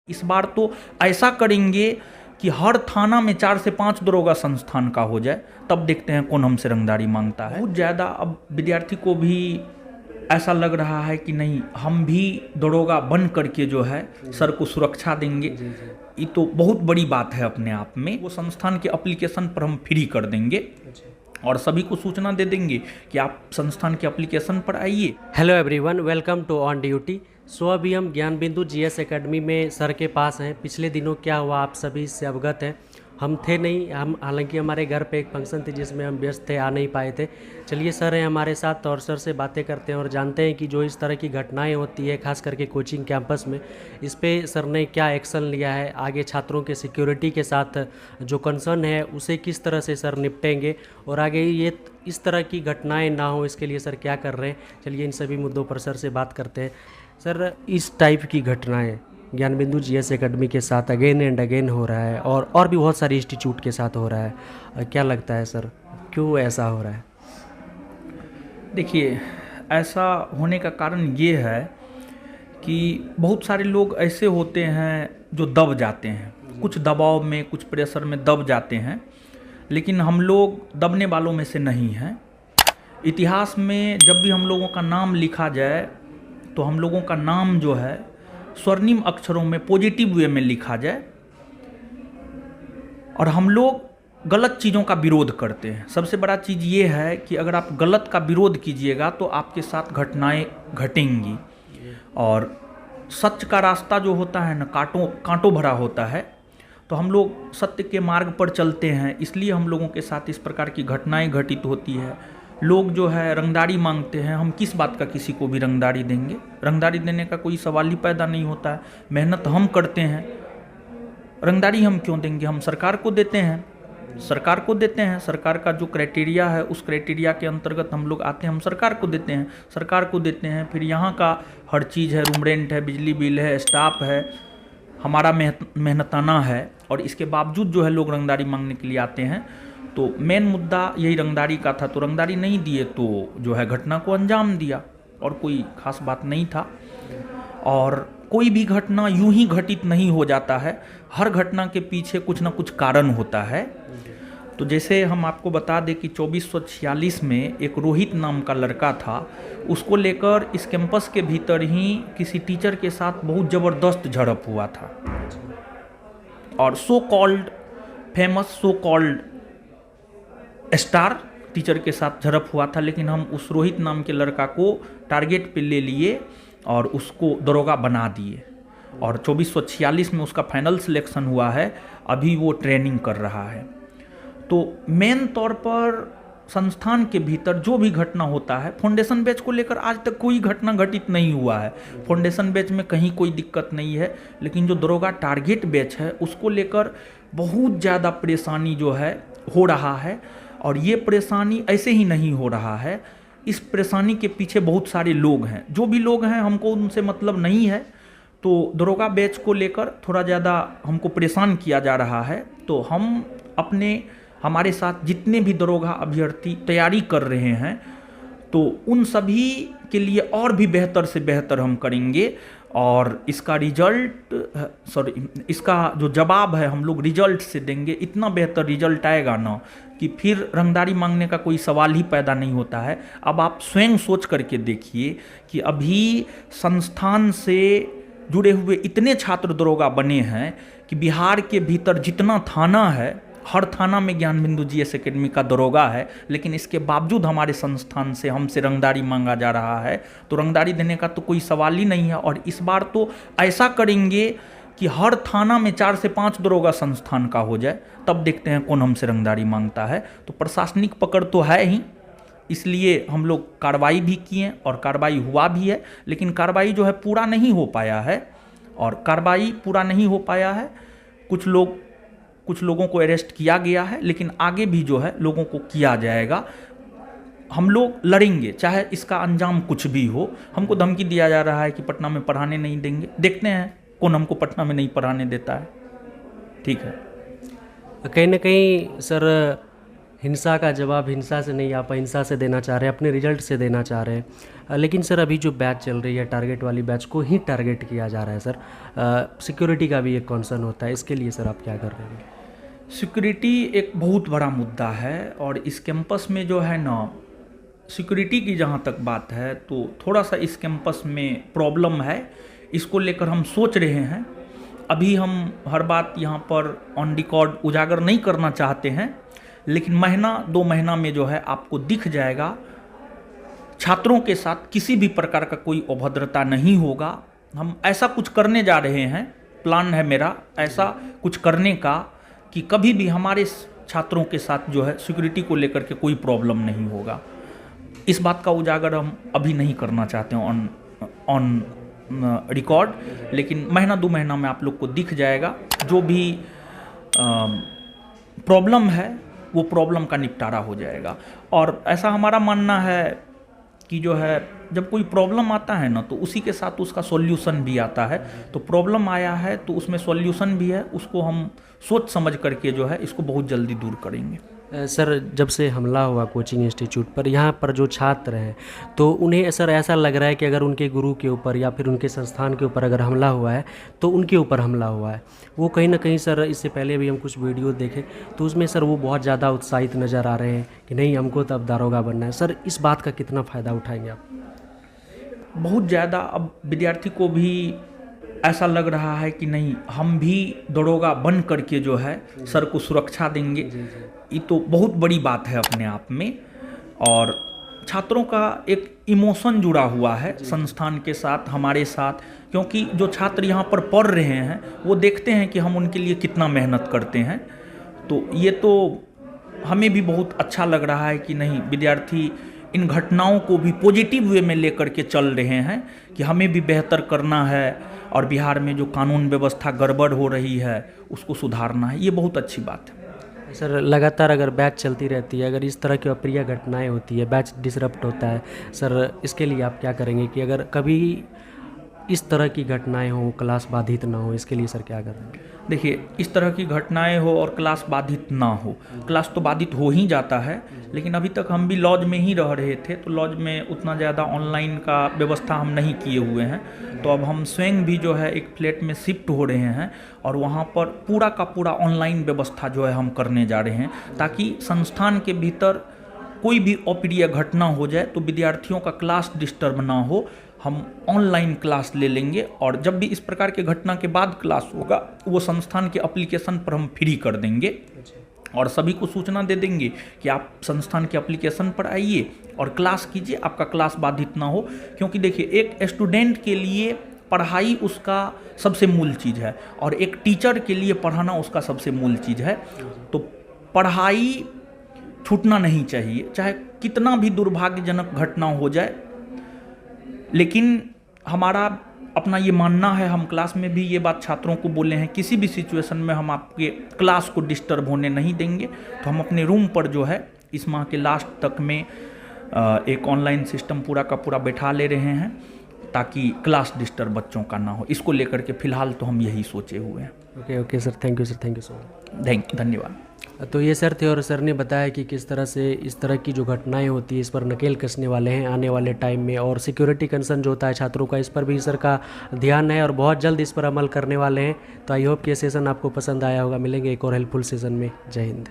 इस बार तो ऐसा करेंगे कि हर थाना में 4 से 5 दरोगा संस्थान का हो जाए, तब देखते हैं कौन हमसे रंगदारी मांगता है। बहुत ज़्यादा अब विद्यार्थी को भी ऐसा लग रहा है कि नहीं, हम भी दरोगा बन करके जो है सर को सुरक्षा देंगे। ये तो बहुत बड़ी बात है अपने आप में। वो संस्थान के एप्लीकेशन पर हम फ्री कर देंगे और सभी को सूचना दे देंगे कि आप संस्थान के एप्लीकेशन पर आइए। Hello everyone, welcome to on duty. So अभी हम ज्ञान बिंदु जीएस एकेडमी में सर के पास हैं। पिछले दिनों क्या हुआ आप सभी इससे अवगत हैं। हम थे नहीं, हम हालांकि हमारे घर पे एक फंक्शन थी जिसमें हम व्यस्त थे, आ नहीं पाए थे। चलिए सर हैं हमारे साथ और सर से बातें करते हैं और जानते हैं कि जो इस तरह की घटनाएं होती है खास करके कोचिंग कैंपस में, इस पे सर ने क्या एक्शन लिया है, आगे छात्रों के सिक्योरिटी के साथ जो कंसर्न है उसे किस तरह से सर निपटेंगे और आगे ये इस तरह की घटनाएं ना हो इसके लिए सर क्या कर रहे हैं। चलिए इन सभी मुद्दों पर सर से बात करते हैं। सर, इस टाइप की घटनाएं ज्ञान बिंदु जीएस एकेडमी के साथ अगेन एंड अगेन हो रहा है और भी बहुत सारे इंस्टीट्यूट के साथ हो रहा है, क्या लगता है सर क्यों ऐसा हो रहा है? देखिए, ऐसा होने का कारण ये है कि बहुत सारे लोग ऐसे होते हैं जो दब जाते हैं, कुछ दबाव में, कुछ प्रेशर में दब जाते हैं, लेकिन हम लोग दबने वालों में से नहीं हैं। इतिहास में जब भी हम लोगों का नाम लिखा जाए तो हम लोगों का नाम जो है स्वर्णिम अक्षरों में पॉजिटिव वे में लिखा जाए और हम लोग गलत चीज़ों का विरोध करते हैं। सबसे बड़ा चीज़ ये है कि अगर आप गलत का विरोध कीजिएगा तो आपके साथ घटनाएं घटेंगी और सच का रास्ता जो होता है ना, कांटों भरा होता है। तो हम लोग सत्य के मार्ग पर चलते हैं, इसलिए हम लोगों के साथ इस प्रकार की घटनाएं घटित होती है। लोग जो है रंगदारी मांगते हैं, हम किस बात का किसी को भी रंगदारी देंगे? रंगदारी देने का कोई सवाल ही पैदा नहीं होता है। मेहनत हम करते हैं, रंगदारी हम क्यों देंगे? हम सरकार को देते हैं, सरकार का जो क्राइटेरिया है उस क्राइटेरिया के अंतर्गत हम लोग आते हैं, हम सरकार को देते हैं। फिर यहाँ का हर चीज़ है, रूम रेंट है, बिजली बिल है, स्टाफ है, हमारा मेहनताना है, और इसके बावजूद जो है लोग रंगदारी मांगने के लिए आते हैं। तो मेन मुद्दा यही रंगदारी का था, तो रंगदारी नहीं दिए तो जो है घटना को अंजाम दिया और कोई खास बात नहीं था। और कोई भी घटना यूं ही घटित नहीं हो जाता है, हर घटना के पीछे कुछ ना कुछ कारण होता है। तो जैसे हम आपको बता दें कि 2446 में एक रोहित नाम का लड़का था, उसको लेकर इस कैंपस के भीतर ही किसी टीचर के साथ बहुत ज़बरदस्त झड़प हुआ था और सो कॉल्ड स्टार टीचर के साथ झड़प हुआ था। लेकिन हम उस रोहित नाम के लड़का को टारगेट पे ले लिए और उसको दरोगा बना दिए और 2446 में उसका फाइनल सिलेक्शन हुआ है, अभी वो ट्रेनिंग कर रहा है। तो मेन तौर पर संस्थान के भीतर जो भी घटना होता है, फाउंडेशन बैच को लेकर आज तक कोई घटना घटित नहीं हुआ है। फाउंडेशन बैच में कहीं कोई दिक्कत नहीं है, लेकिन जो दरोगा टारगेट बैच है उसको लेकर बहुत ज़्यादा परेशानी जो है हो रहा है। और ये परेशानी ऐसे ही नहीं हो रहा है, इस परेशानी के पीछे बहुत सारे लोग हैं। जो भी लोग हैं हमको उनसे मतलब नहीं है, तो दरोगा बैच को लेकर थोड़ा ज़्यादा हमको परेशान किया जा रहा है। तो हम हमारे साथ जितने भी दरोगा अभ्यर्थी तैयारी कर रहे हैं, तो उन सभी के लिए और भी बेहतर से बेहतर हम करेंगे और इसका जो जवाब है हम लोग रिजल्ट से देंगे। इतना बेहतर रिजल्ट आएगा ना कि फिर रंगदारी मांगने का कोई सवाल ही पैदा नहीं होता है। अब आप स्वयं सोच करके देखिए कि अभी संस्थान से जुड़े हुए इतने छात्र दरोगा बने हैं कि बिहार के भीतर जितना थाना है, हर थाना में ज्ञान बिंदु जीएस एकेडमी का दरोगा है, लेकिन इसके बावजूद हमारे संस्थान से हमसे रंगदारी मांगा जा रहा है। तो रंगदारी देने का तो कोई सवाल ही नहीं है। और इस बार तो ऐसा करेंगे कि हर थाना में 4 से 5 दरोगा संस्थान का हो जाए, तब देखते हैं कौन हमसे रंगदारी मांगता है। तो प्रशासनिक पकड़ तो है ही, इसलिए हम लोग कार्रवाई भी किए और कार्रवाई हुआ भी है, लेकिन कार्रवाई जो है पूरा नहीं हो पाया है। और कार्रवाई पूरा नहीं हो पाया है, कुछ लोगों को अरेस्ट किया गया है, लेकिन आगे भी जो है लोगों को किया जाएगा। हम लोग लड़ेंगे, चाहे इसका अंजाम कुछ भी हो। हमको धमकी दिया जा रहा है कि पटना में पढ़ाने नहीं देंगे, देखते हैं कौन हमको पटना में नहीं पढ़ाने देता है। ठीक है। कहीं ना कहीं सर हिंसा का जवाब हिंसा से नहीं, आप अहिंसा से देना चाह रहे हैं, अपने रिजल्ट से देना चाह रहे हैं। लेकिन सर अभी जो बैच चल रही है टारगेट वाली बैच को ही टारगेट किया जा रहा है सर। सिक्योरिटी का भी एक कंसर्न होता है, इसके लिए सर आप क्या कर रहे हैं? सिक्योरिटी एक बहुत बड़ा मुद्दा है और इस कैंपस में जो है ना, सिक्योरिटी की जहाँ तक बात है तो थोड़ा सा इस कैंपस में प्रॉब्लम है। इसको लेकर हम सोच रहे हैं। अभी हम हर बात यहाँ पर ऑन रिकॉर्ड उजागर नहीं करना चाहते हैं, लेकिन महीना 2 महीना में जो है आपको दिख जाएगा, छात्रों के साथ किसी भी प्रकार का कोई अभद्रता नहीं होगा। हम ऐसा कुछ करने जा रहे हैं, प्लान है मेरा ऐसा कुछ करने का कि कभी भी हमारे छात्रों के साथ जो है सिक्योरिटी को लेकर के कोई प्रॉब्लम नहीं होगा। इस बात का उजागर हम अभी नहीं करना चाहते हैं ऑन रिकॉर्ड, लेकिन महीना 2 महीना में आप लोग को दिख जाएगा। जो भी प्रॉब्लम है वो प्रॉब्लम का निपटारा हो जाएगा। और ऐसा हमारा मानना है कि जो है जब कोई प्रॉब्लम आता है ना तो उसी के साथ उसका सॉल्यूशन भी आता है। तो प्रॉब्लम आया है तो उसमें सॉल्यूशन भी है, उसको हम सोच समझ करके जो है इसको बहुत जल्दी दूर करेंगे। सर जब से हमला हुआ कोचिंग इंस्टीट्यूट पर, यहाँ पर जो छात्र हैं तो उन्हें सर ऐसा लग रहा है कि अगर उनके गुरु के ऊपर या फिर उनके संस्थान के ऊपर अगर हमला हुआ है तो उनके ऊपर हमला हुआ है। वो कहीं ना कहीं सर, इससे पहले भी हम कुछ वीडियो देखे तो उसमें सर वो बहुत ज़्यादा उत्साहित नज़र आ रहे हैं कि नहीं हमको तो अब दारोगा बनना है। सर इस बात का कितना फ़ायदा उठाएंगे आप? बहुत ज़्यादा अब विद्यार्थी को भी ऐसा लग रहा है कि नहीं हम भी दरोगा बन करके जो है सर को सुरक्षा देंगे। ये तो बहुत बड़ी बात है अपने आप में। और छात्रों का एक इमोशन जुड़ा हुआ है संस्थान के साथ, हमारे साथ, क्योंकि जो छात्र यहाँ पर पढ़ रहे हैं वो देखते हैं कि हम उनके लिए कितना मेहनत करते हैं। तो ये तो हमें भी बहुत अच्छा लग रहा है कि नहीं विद्यार्थी इन घटनाओं को भी पॉजिटिव वे में लेकर के चल रहे हैं कि हमें भी बेहतर करना है और बिहार में जो कानून व्यवस्था गड़बड़ हो रही है उसको सुधारना है। ये बहुत अच्छी बात है। सर लगातार अगर बैच चलती रहती है, अगर इस तरह की अप्रिय घटनाएं होती है, बैच डिसरप्ट होता है, सर इसके लिए आप क्या करेंगे कि अगर कभी इस तरह की घटनाएं हो, क्लास बाधित ना हो, इसके लिए सर क्या कर रहे हैं? देखिए, इस तरह की घटनाएं हो और क्लास बाधित ना हो, क्लास तो बाधित हो ही जाता है, लेकिन अभी तक हम भी लॉज में ही रह रहे थे तो लॉज में उतना ज़्यादा ऑनलाइन का व्यवस्था हम नहीं किए हुए हैं। तो अब हम स्वयं भी जो है एक फ्लैट में शिफ्ट हो रहे हैं और वहाँ पर पूरा का पूरा ऑनलाइन व्यवस्था जो है हम करने जा रहे हैं, ताकि संस्थान के भीतर कोई भी अप्रिय घटना हो जाए तो विद्यार्थियों का क्लास डिस्टर्ब ना हो। हम ऑनलाइन क्लास ले लेंगे और जब भी इस प्रकार के घटना के बाद क्लास होगा वो संस्थान के एप्लीकेशन पर हम फ्री कर देंगे और सभी को सूचना दे देंगे कि आप संस्थान के एप्लीकेशन पर आइए और क्लास कीजिए, आपका क्लास बाधित ना हो। क्योंकि देखिए, एक स्टूडेंट के लिए पढ़ाई उसका सबसे मूल चीज़ है और एक टीचर के लिए पढ़ाना उसका सबसे मूल चीज़ है। तो पढ़ाई छूटना नहीं चाहिए, चाहे कितना भी दुर्भाग्यजनक घटना हो जाए। लेकिन हमारा अपना ये मानना है, हम क्लास में भी ये बात छात्रों को बोले हैं, किसी भी सिचुएशन में हम आपके क्लास को डिस्टर्ब होने नहीं देंगे। तो हम अपने रूम पर जो है इस माह के लास्ट तक में एक ऑनलाइन सिस्टम पूरा का पूरा बैठा ले रहे हैं ताकि क्लास डिस्टर्ब बच्चों का ना हो। इसको लेकर के फ़िलहाल तो हम यही सोचे हुए हैं। Okay sir, thank you sir, thank you so much, धन्यवाद। तो ये सर थे और सर ने बताया कि किस तरह से इस तरह की जो घटनाएं होती है इस पर नकेल कसने वाले हैं आने वाले टाइम में, और सिक्योरिटी कंसर्न जो होता है छात्रों का, इस पर भी सर का ध्यान है और बहुत जल्द इस पर अमल करने वाले हैं। तो आई होप कि ये सेशन आपको पसंद आया होगा। मिलेंगे एक और हेल्पफुल सेशन में। जय हिंद।